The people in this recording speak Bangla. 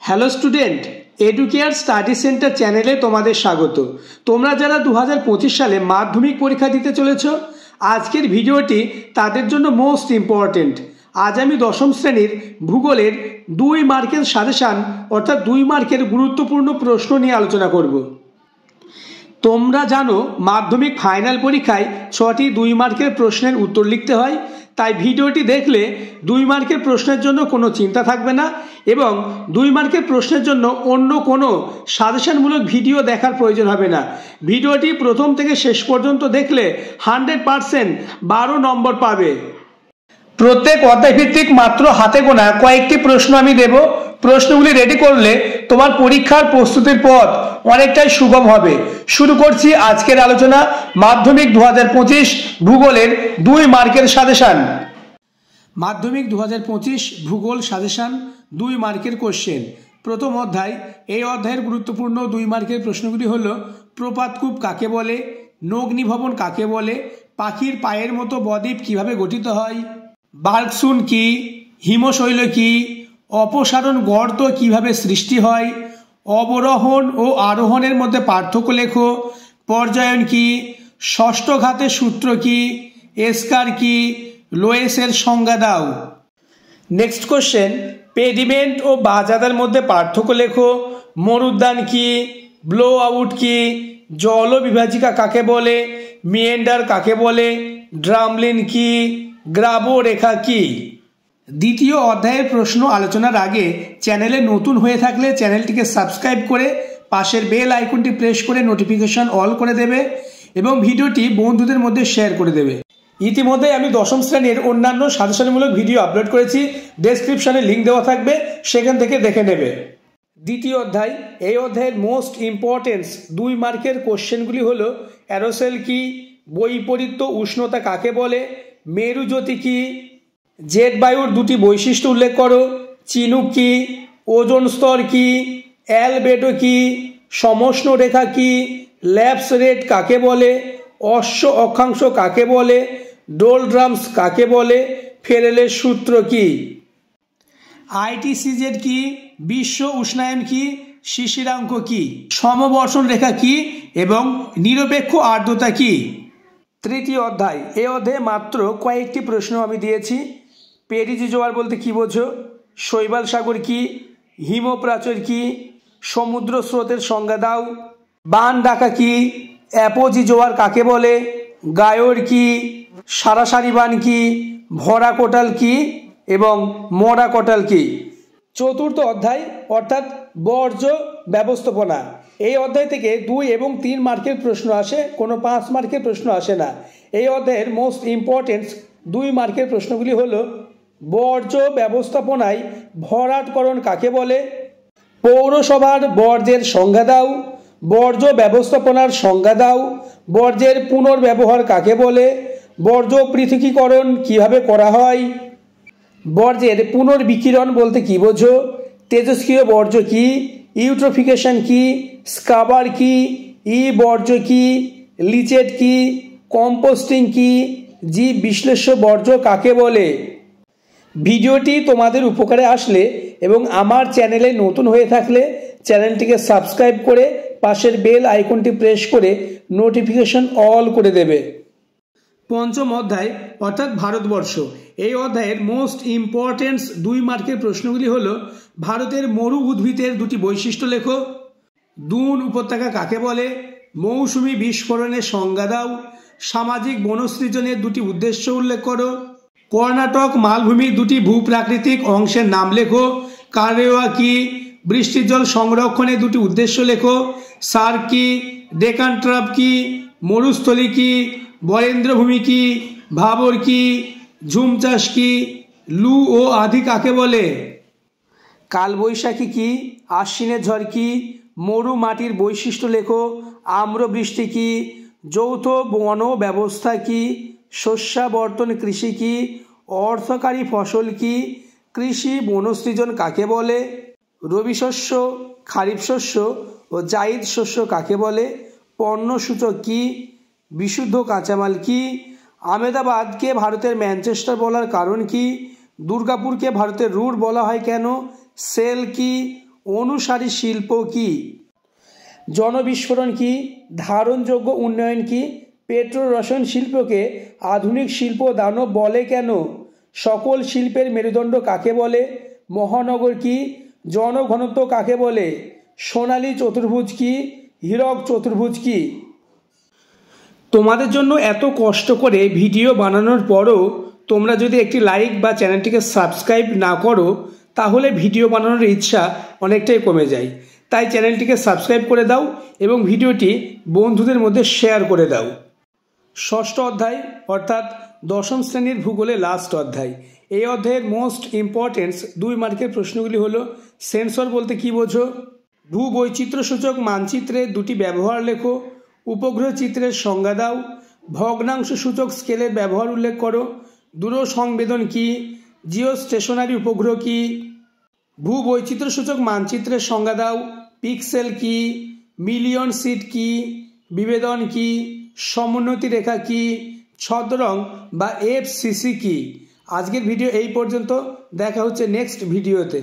Hello student, educare study centre চ্যানেলে তোমাদের স্বাগত। তোমরা যারা 2025 সালে মাধ্যমিক পরীক্ষা দিতে চলেছ, আজকের ভিডিওটি তাদের জন্য মোস্ট ইম্পর্টেন্ট। আজ আমি দশম শ্রেণীর ভূগোলের 2 মার্কের সাজেশান অর্থাৎ 2 মার্কের গুরুত্বপূর্ণ প্রশ্ন নিয়ে আলোচনা করব। তোমরা জানো মাধ্যমিক ফাইনাল পরীক্ষায় 6টি 2 মার্কের প্রশ্নের উত্তর লিখতে হয়, তাই ভিডিওটি দেখলে 2 মার্কের প্রশ্নের জন্য কোনো চিন্তা থাকবে না এবং 2 মার্কের প্রশ্নের জন্য অন্য কোনো সাজেশনমূলক ভিডিও দেখার প্রয়োজন হবে না। ভিডিওটি প্রথম থেকে শেষ পর্যন্ত দেখলে 100% 12 নম্বর পাবে। প্রত্যেক অধ্যায় ভিত্তিক মাত্র হাতে গোনা কয়েকটি প্রশ্ন আমি দেব। প্রশ্নগুলি রেডি করলে তোমার পরীক্ষার প্রস্তুতির পথ অনেকটাই সুগম হবে। শুরু করছি আজকের আলোচনা। মাধ্যমিক 2025 ভূগোলের 2 মার্কের সাজেশান। মাধ্যমিক 2025 ভূগোল সাজেশান 2 মার্কের কোশ্চেন। প্রথম অধ্যায়। এই অধ্যায়ের গুরুত্বপূর্ণ 2 মার্কের প্রশ্নগুলি হলো: প্রপাতকূপ কাকে বলে, নগ্নিভবন কাকে বলে, পাখির পায়ের মতো বদ্বীপ কিভাবে গঠিত হয়, বার্গসুন কি, হিমশৈল কি, অপসারণ গর্ত কিভাবে সৃষ্টি হয়, অবরোহণ ও আরোহণের মধ্যে পার্থক্য লেখো, পর্যায়ন কি, ষষ্ঠ ঘাতের সূত্র কি, এসকার কি, লোয়েসের সংজ্ঞা দাও। Next question. পেডিমেন্ট ও বাজাদার মধ্যে পার্থক্য লেখো, মরুদ্যান কি, ব্লো আউট কি, জল বিভাজিকা কাকে বলে, মিয়েন্ডার কাকে বলে, ড্রামলিন কি, গ্রাবো রেখা কি। দ্বিতীয় অধ্যায়ের প্রশ্ন আলোচনার আগে চ্যানেলে নতুন হয়ে থাকলে চ্যানেলটিকে সাবস্ক্রাইব করে পাশের বেল আইকনটি প্রেস করে নোটিফিকেশন অল করে দেবে এবং ভিডিওটি বন্ধুদের মধ্যে শেয়ার করে দেবে। ইতিমধ্যে আমি দশম শ্রেণীর অন্যান্য সাজেশনমূলক ভিডিও আপলোড করেছি, ডেসক্রিপশনে লিঙ্ক দেওয়া থাকবে, সেখান থেকে দেখে নেবে। দ্বিতীয় অধ্যায়। এই অধ্যায়ের মোস্ট ইম্পর্টেন্স 2 মার্কের কোশ্চেনগুলি হলো: অ্যারোসেল কি, বৈপরীত্য উষ্ণতা কাকে বলে, মেরুজ্যোতি কি, জেট বায়ুর 2টি বৈশিষ্ট্য উল্লেখ করো, চিনুক কি, ওজোন স্তর কি, অ্যালবেডো কি, সমষ্ণ রেখা কি, ল্যাপস রেট কাকে বলে, অশ্ব অক্ষাংশ কাকে বলে, ডোলড্রামস কাকে বলে, ফেরেলের সূত্র কি, আইটিসিজেড কি, বিশ্ব উষ্ণায়ন কি, শিশিরাঙ্ক কি, সমবর্ষণ রেখা কি এবং নিরপেক্ষ আর্দ্রতা কি। তৃতীয় অধ্যায়। এই অধ্যায়ে মাত্র কয়েকটি প্রশ্ন আমি দিয়েছি। পেরিজি জোয়ার বলতে কী বোঝো, শৈবাল সাগর কি, হিমপ্রাচুর কি, সমুদ্র স্রোতের সংজ্ঞা দাও, বান ডাকা কি, অ্যাপোজি জোয়ার কাকে বলে, গায়র কি, সারাসারি বান কি, ভরা কোটাল কি এবং মরা কোটাল কি। চতুর্থ অধ্যায় অর্থাৎ বর্জ্য ব্যবস্থাপনা। এই অধ্যায় থেকে 2 এবং 3 মার্কের প্রশ্ন আসে, কোনো 5 মার্কের প্রশ্ন আসে না। এই অধ্যায়ের মোস্ট ইম্পর্টেন্স 2 মার্কের প্রশ্নগুলি হলো: বর্জ্য ব্যবস্থাপনায় ভরাটকরণ কাকে বলে, পৌরসভার বর্জ্যের সংজ্ঞা দাও, বর্জ্য ব্যবস্থাপনার সংজ্ঞা দাও, বর্জ্যের পুনর্ব্যবহার কাকে বলে, বর্জ্য পৃথকীকরণ কিভাবে করা হয়, বর্জ্যের পুনর্বিকিরণ বলতে কী বোঝো, তেজস্ক্রিয় বর্জ্য কি, ইউট্রোফিকেশন কি, স্ক্রাবার কি, ই বর্জ্য কি, লিচেট কি, কম্পোস্টিং কি, জীব বিশ্লেষ্য বর্জ্য কাকে বলে। ভিডিওটি তোমাদের উপকারে আসলে এবং আমার চ্যানেলে নতুন হয়ে থাকলে চ্যানেলটিকে সাবস্ক্রাইব করে পাশের বেল আইকনটি প্রেস করে নোটিফিকেশন অল করে দেবে। পঞ্চম অধ্যায় অর্থাৎ ভারতবর্ষ। এই অধ্যায়ের মোস্ট ইম্পর্টেন্স 2 মার্কের প্রশ্নগুলি হলো: ভারতের মরু উদ্ভিদের 2টি বৈশিষ্ট্য লেখো, দুন উপত্যকা কাকে বলে, মৌসুমি বিস্ফোরণের সংজ্ঞা দাও, সামাজিক বনসৃজনের 2টি উদ্দেশ্য উল্লেখ করো, কর্ণাটক মালভূমির 2টি ভূপ্রাকৃতিক অংশের নাম লেখো, কারেওয়া কি, বৃষ্টির জল সংরক্ষণের 2টি উদ্দেশ্য লেখো, সার্ক কি, ডেকান ট্রাপ কি, মরুস্থলী কি, বরেন্দ্রভূমি কি, ভাবর কি, ঝুম চাষ কি, লু ও আধি কাকে বলে, কালবৈশাখী কি, আশ্বিনের ঝড় কি, মরু মাটির বৈশিষ্ট্য লেখো, আম্রবৃষ্টি কি, যৌথ বন ব্যবস্থা কি, শস্যাবর্তন কৃষি কি, অর্থকারী ফসল কি, কৃষি বনসৃজন কাকে বলে, রবি শস্য, খারিফ শস্য ও জাইদ শস্য কাকে বলে, পণ্যসূচক কি, বিশুদ্ধ কাঁচামাল কি, আহমেদাবাদকে ভারতের ম্যানচেস্টার বলার কারণ কি, দুর্গাপুরকে ভারতের রুট বলা হয় কেন, সেল কি, অনুসারী শিল্প কি? জনবিস্ফোরণ কি? ধারণযোগ্য উন্নয়ন কি? পেট্রো রসায়ন শিল্পকে আধুনিক শিল্প দানব বলে কেন? সকল শিল্পের মেরুদণ্ড কাকে বলে? মহানগর কি? জনঘনত্ব কাকে বলে? সোনালী চতুর্ভুজ কি? হীরক চতুর্ভুজ কি? তোমাদের জন্য এত কষ্ট করে ভিডিও বানানোর পরও তোমরা যদি একটি লাইক বা চ্যানেলটিকে সাবস্ক্রাইব না করো তাহলে ভিডিও বানানোর ইচ্ছা অনেকটাই কমে যায়। তাই চ্যানেলটিকে সাবস্ক্রাইব করে দাও এবং ভিডিওটি বন্ধুদের মধ্যে শেয়ার করে দাও। ষষ্ঠ অধ্যায় অর্থাৎ দশম শ্রেণীর ভূগোলে লাস্ট অধ্যায়। এই অধ্যায়ের মোস্ট ইম্পর্টেন্স 2 মার্কের প্রশ্নগুলি হলো, সেন্সর বলতে কি বোঝো? ভূবৈচিত্র্যসূচক মানচিত্রে 2টি ব্যবহার লেখো। উপগ্রহ চিত্রের সংজ্ঞা দাও। ভগ্নাংশ সূচক স্কেলের ব্যবহার উল্লেখ করো। দূর সংবেদন কি? জিও স্টেশনারি উপগ্রহ কি? ভূবৈচিত্র্যসূচক মানচিত্রের সংজ্ঞা দাও। পিক্সেল কি? মিলিয়ন সিট কি? বিভেদন কি? সমোন্নতি রেখা কি? ছদ্মরং বা FCC কি? আজকের ভিডিও এই পর্যন্ত, দেখা হচ্ছে নেক্সট ভিডিওতে।